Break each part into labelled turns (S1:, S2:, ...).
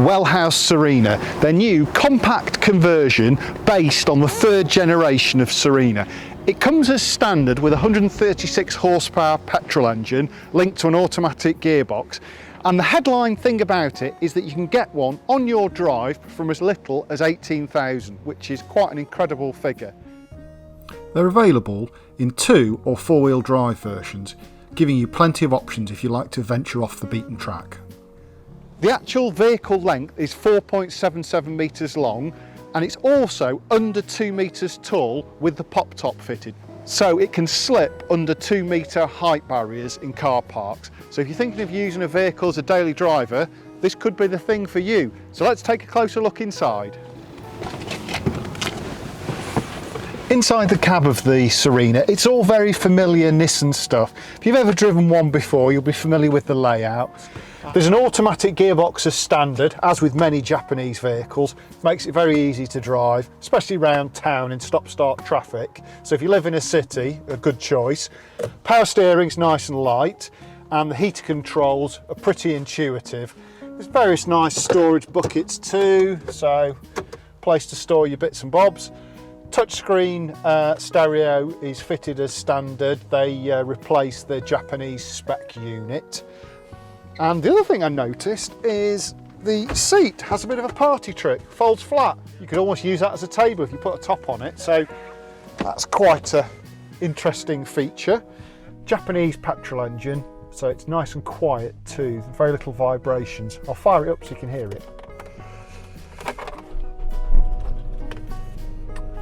S1: Wellhouse Serena, their new compact conversion based on the third generation of Serena. It comes as standard with a 136 horsepower petrol engine linked to an automatic gearbox, and the headline thing about it is that you can get one on your drive from as little as 18,000, which is quite an incredible figure.
S2: They're available in 2 or 4-wheel drive versions, giving you plenty of options if you like to venture off the beaten track.
S1: The actual vehicle length is 4.77 metres long, and it's also under 2 metres tall with the pop top fitted. So it can slip under 2 metre height barriers in car parks. So if you're thinking of using a vehicle as a daily driver, this could be the thing for you. So let's take a closer look inside. Inside the cab of the Serena, it's all very familiar Nissan stuff. If you've ever driven one before, you'll be familiar with the layout. There's an automatic gearbox as standard, as with many Japanese vehicles. Makes it very easy to drive, especially around town in stop-start traffic. So if you live in a city, a good choice. Power steering's nice and light, and the heater controls are pretty intuitive. There's various nice storage buckets too, so place to store your bits and bobs. Touchscreen stereo is fitted as standard. They replaced the Japanese spec unit. And the other thing I noticed is the seat has a bit of a party trick, folds flat. You could almost use that as a table if you put a top on it, so that's quite an interesting feature. Japanese petrol engine, so it's nice and quiet too, very little vibrations. I'll fire it up so you can hear it.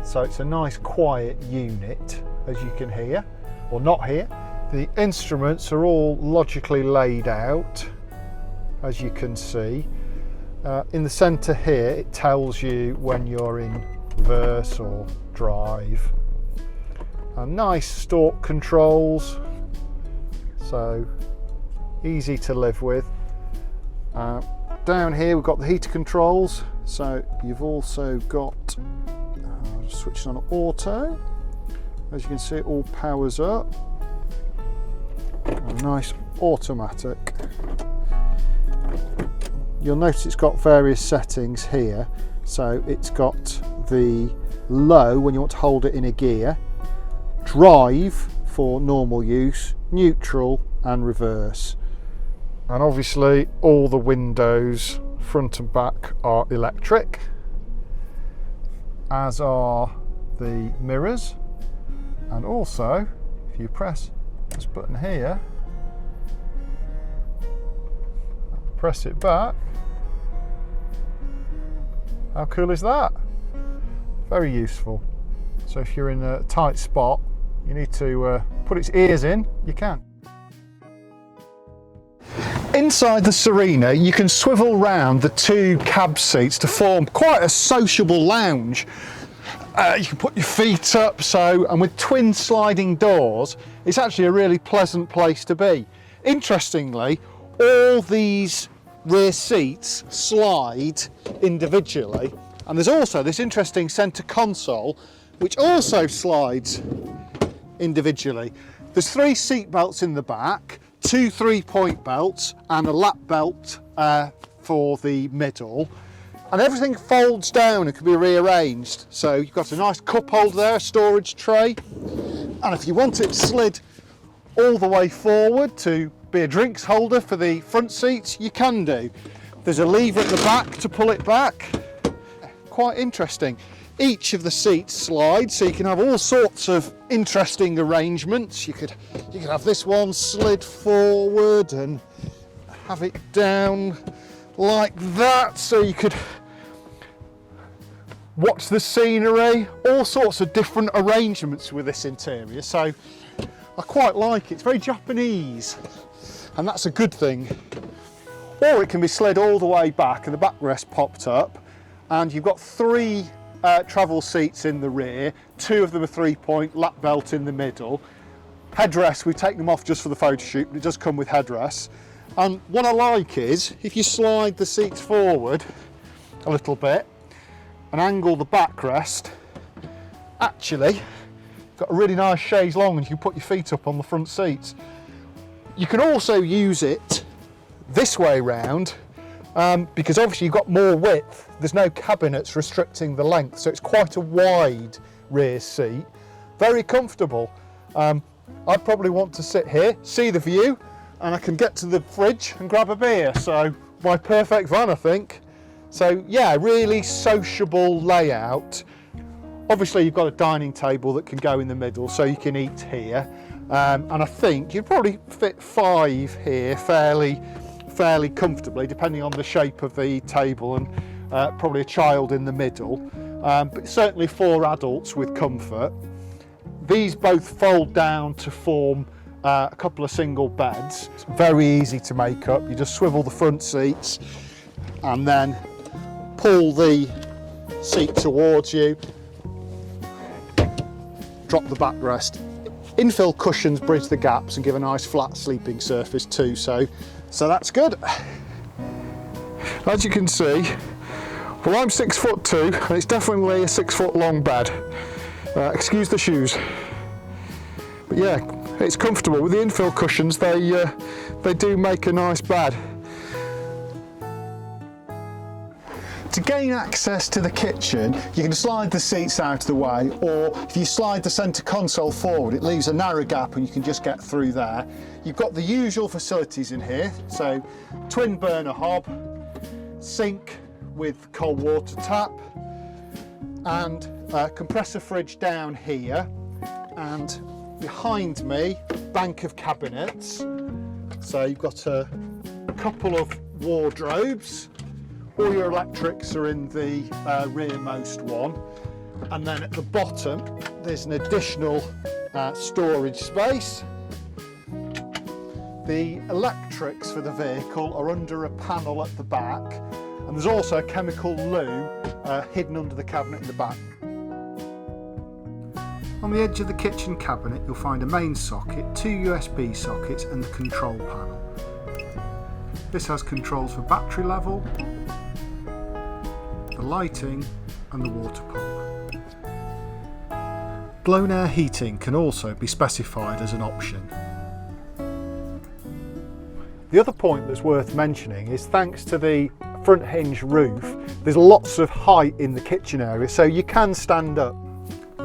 S1: So it's a nice quiet unit, as you can hear, or not hear. The instruments are all logically laid out, as you can see. In the centre here, it tells you when you're in reverse or drive. Nice stalk controls, so easy to live with. Down here we've got the heater controls, so you've also got switching on auto. As you can see, it all powers up. A nice automatic. You'll notice it's got various settings here. So it's got the low when you want to hold it in a gear, drive for normal use, neutral and reverse. And obviously all the windows front and back are electric, as are the mirrors. And also, if you press this button here, press it back, how cool is that? Very useful. So if you're in a tight spot, you need to put its ears in, you can. Inside the Serena, you can swivel round the 2 cab seats to form quite a sociable lounge. You can put your feet up, and with twin sliding doors, it's actually a really pleasant place to be. Interestingly, all these rear seats slide individually, and there's also this interesting centre console which also slides individually. There's 3 seat belts in the back, 2 3-point belts and a lap belt for the middle, and everything folds down and can be rearranged. So you've got a nice cup holder there, a storage tray, and if you want it slid all the way forward to be a drinks holder for the front seats, you can do. There's a lever at the back to pull it back. Quite interesting. Each of the seats slides, so you can have all sorts of interesting arrangements. You could have this one slid forward and have it down like that, so you could watch the scenery. All sorts of different arrangements with this interior, so I quite like it. It's very Japanese, and that's a good thing. Or it can be slid all the way back and the backrest popped up, and you've got 3 travel seats in the rear, 2 of them are 3-point, lap belt in the middle. Headrests, we've taken them off just for the photo shoot, but it does come with headrests. And what I like is, if you slide the seats forward a little bit and angle the backrest, actually got a really nice chaise longue, and you can put your feet up on the front seats. You can also use it this way round because obviously you've got more width. There's no cabinets restricting the length, so it's quite a wide rear seat. Very comfortable. I'd probably want to sit here, see the view, and I can get to the fridge and grab a beer. So my perfect van, I think. So yeah, really sociable layout. Obviously you've got a dining table that can go in the middle, so you can eat here. And I think you'd probably fit 5 here fairly comfortably, depending on the shape of the table, and probably a child in the middle. But certainly 4 adults with comfort. These both fold down to form a couple of single beds. It's very easy to make up. You just swivel the front seats and then pull the seat towards you, drop the backrest. Infill cushions bridge the gaps and give a nice flat sleeping surface too, so that's good. As you can see, well, I'm 6'2", and it's definitely a 6 foot long bed. Excuse the shoes. But yeah, it's comfortable. With the infill cushions, they do make a nice bed. To gain access to the kitchen, you can slide the seats out of the way, or if you slide the centre console forward, it leaves a narrow gap and you can just get through there. You've got the usual facilities in here, so twin burner hob, sink with cold water tap, and a compressor fridge down here, and behind me, bank of cabinets. So you've got a couple of wardrobes. All your electrics are in the rearmost one, and then at the bottom there's an additional storage space. The electrics for the vehicle are under a panel at the back, and there's also a chemical loo hidden under the cabinet in the back.
S2: On the edge of the kitchen cabinet you'll find a main socket, 2 USB sockets and the control panel. This has controls for battery level, the lighting and the water pump. Blown air heating can also be specified as an option.
S1: The other point that's worth mentioning is, thanks to the front hinge roof, there's lots of height in the kitchen area, so you can stand up.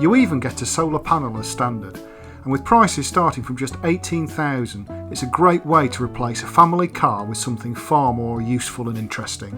S2: You even get a solar panel as standard, and with prices starting from just $18,000, it's a great way to replace a family car with something far more useful and interesting.